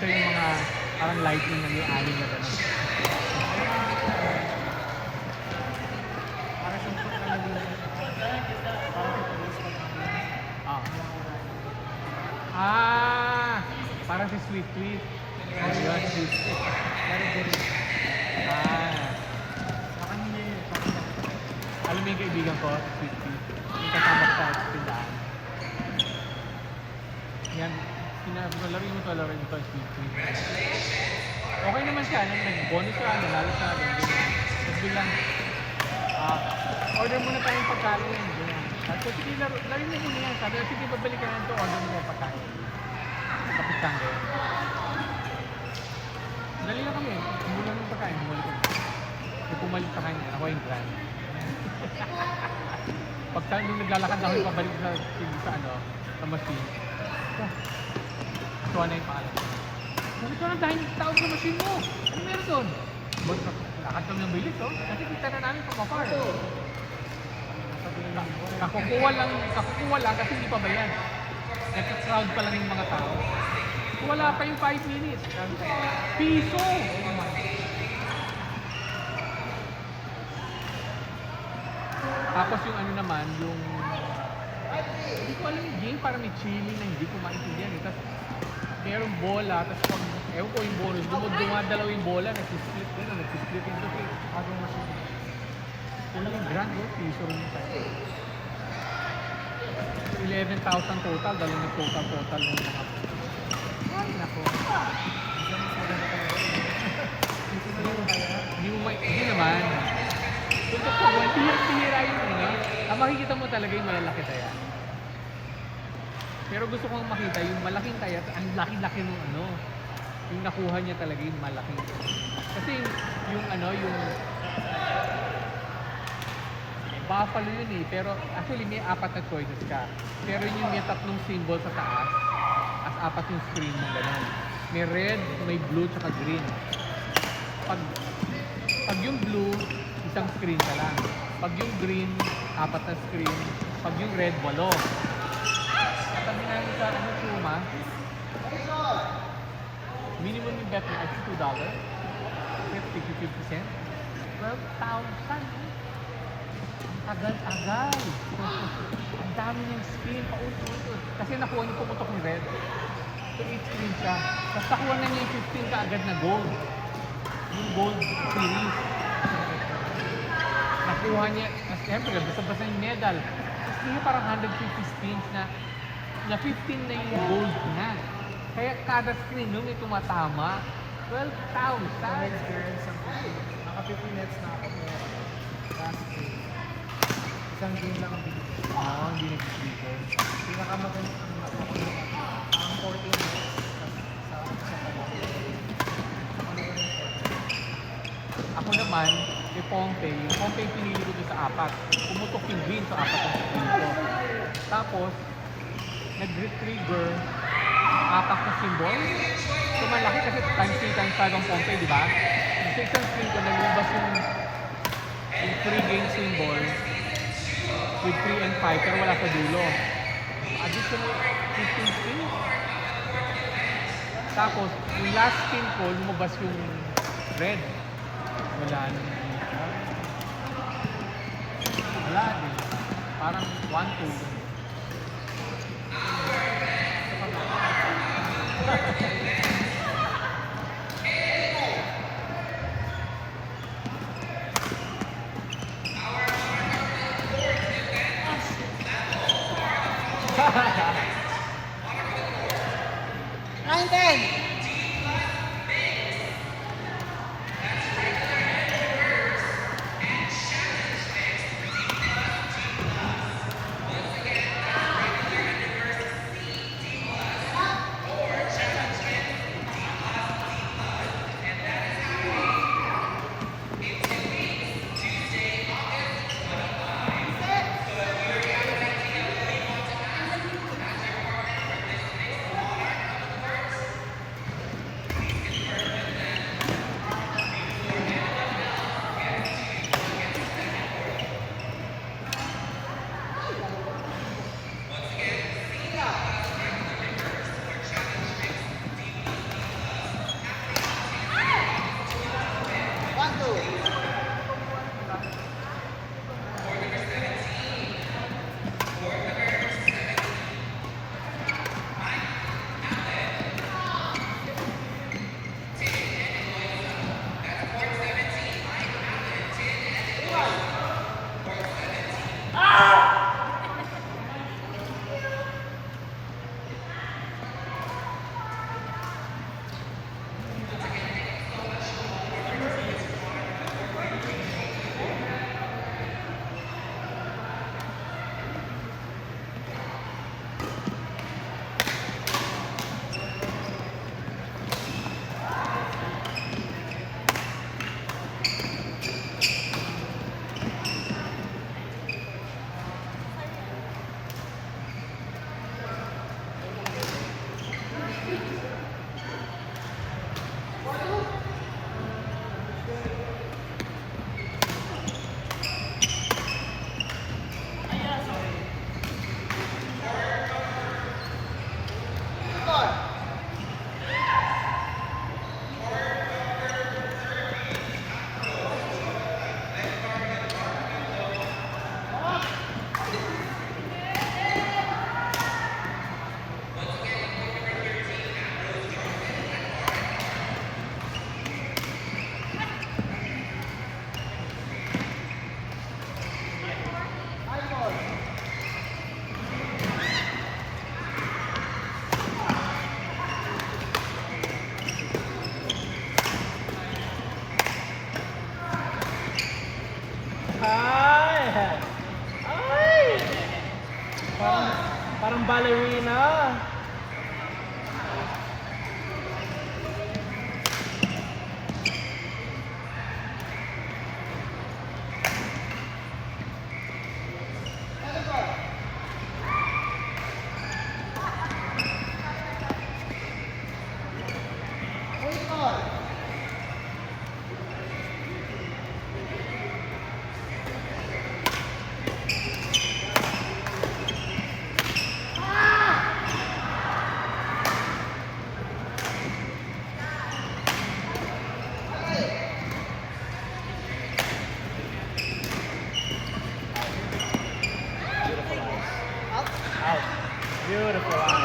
siya yung mga parang lightning na may anim na gano'n. Para siyang parang si Sweet Sweet. Ayun, Sweet Sweet. Pero ganun. Baka hindi yun. Alam mo yung kaibigan ko, Sweet Sweet. Yung kasama ko sa tindahan. Yan, laruin mo to, Sweet Sweet. Okay naman siya, nag-bonus siya, nanalo siya, ganyan. Tapos bilang, order muna tayong pagkain. Sabi ko, sige, laruin mo muna yan. Sabi ko, sige, babalik ka na ito, order mo yung pagkain. Kapitang ko. Dali lang kami, umulan ng pagkain, bumalik ko. Yung pumalit sa kanya, ako yung grand. Pagka nung naglalakad na ako yung pabalik sa machine. Tuwa na yung pangalan. Bakit ka na dahil tawag sa machine mo? Ano meron doon? Lakad kami ng bilis, oh. Kasi kita na namin pang mapar. Kakukuha lang kasi hindi pa ba yan. Nagka-crowd pa lang yung mga tao. Wala pa yung 5 minutes. Piso! Tapos yung ano naman, yung... Hindi ko alam yung game, parang may chili na hindi ko maintindihan. Tapos merong bola, tapos pag... Ewan ko yung bonus, dumadalaw yung bola, nagsisplit into 3. Agong machine. Ano yung grand, oh? Piso rin yung tayo. 11,000 total, dahil yung total ng mga... Ay, nako. Hindi naman. Kung tihira yun makikita mo talaga yung malalaki taya. Pero gusto kong makita yung malaking taya, ang laki-laki nung yung nakuha niya talaga yung malaking. Kasi yung buffalo yun pero actually may 4 na choices ka. Pero yung may 3 symbol sa taas, as 4 yung screen mo gano'n. May red, may blue, tsaka green. Pag yung blue, isang screen ka lang. Pag yung green, 4 na screen. Pag yung red, 8. Katabi namin sa Chuma, minimum yung bet mo ay $2. 50 cents. 12,000. Agal-agal. Ang dami niyang screen, paulit-ulit. Kasi nakuha niyo pumutok ni red. So 8 screen siya. Tapos nakuha na niya yung 15 kaagad na gold. Yung gold series. Nakuha niya, siyempre, basta-basta yung medal. Tapos niya parang 150 spins na 15 na yung gold na. Kaya kada screen nung may tumatama, 12,000. Next girls, naka 15 nets na ako mo. Last game. Isang game lang ang binigay. Hindi nag-speaker. Pinakamaganda ang 14 nets sa Ako naman, kay Pompey, yung Pompey pinili ko doon sa 4. Pumutok yung green sa 4 ang screen ko. Tapos, nag-trigger 4 na symbol. So malaki kasi times 3 times 5 ang Pompey, di ba? Sa isang screen ko, nalubas yung 3 game symbol with 3 and 5 pero wala sa dulo. Additional 15 spins. Tapos, yung last spin ko, lumabas yung red. Wala na. Wala din. Parang 1-2. Beautiful eyes.